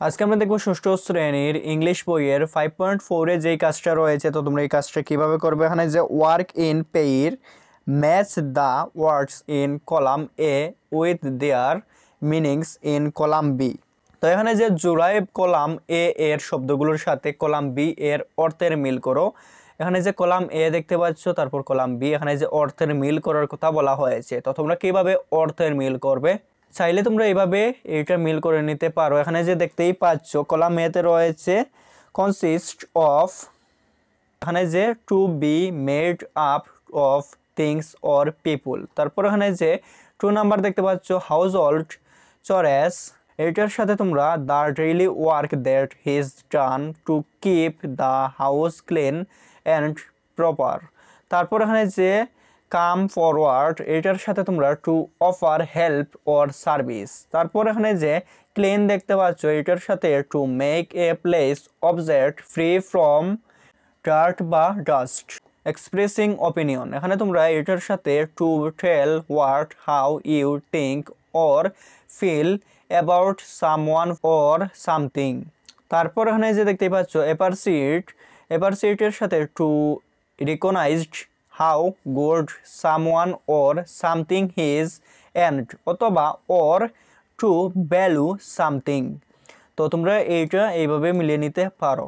আজকে আমরা দেখব ষষ্ঠ শ্রেণীর ইংলিশ বইয়ের 5.4 এ যেই কাজটা রয়েছে। তো তোমরা এই কাজটা কিভাবে করবে, এখানে যে work in pair match the words in column A with their meanings in column B. তো এখানে যে জোড়ায় কলাম এ এর শব্দগুলোর সাথে কলাম বি এর অর্থের মিল করো। এখানে যে কলাম এ দেখতে পাচ্ছ, তারপর কলাম বি, এখানে যে অর্থের মিল করার কথা বলা হয়েছে। তো তোমরা কিভাবে অর্থের মিল করবে, চাইলে তোমরা এইভাবে এটা মিল করে নিতে পারো। এখানে যে দেখতেই পাচ্ছ কলাম এতে রয়েছে কনসিস্ট অফ, এখানে যে to be made up of things or people. তারপর এখানে যে 2 নাম্বার দেখতে পাচ্ছ হাউস হোল্ড চরেস, এটার সাথে তোমরা the daily work that is done to keep the house clean and proper. তারপর এখানে যে কাম ফরওয়ার্ড, এটার সাথে তোমরা to offer help or service. তারপর এখানে যে ক্লিন দেখতে পাচ্ছ, এটার সাথে to make a place object free from dirt বা ডাস্ট। এক্সপ্রেসিং অপিনিয়ন, এখানে তোমরা এটার সাথে to tell what how you think or feel about someone or something. তারপর এখানে যে দেখতে পাচ্ছ অ্যাপারসিট, অ্যাপারসিটের সাথে to recognised how good someone or something is and অথবা অর টু ভ্যালু সামথিং। তো তোমরা এইটা এইভাবে মিলিয়ে নিতে পারো।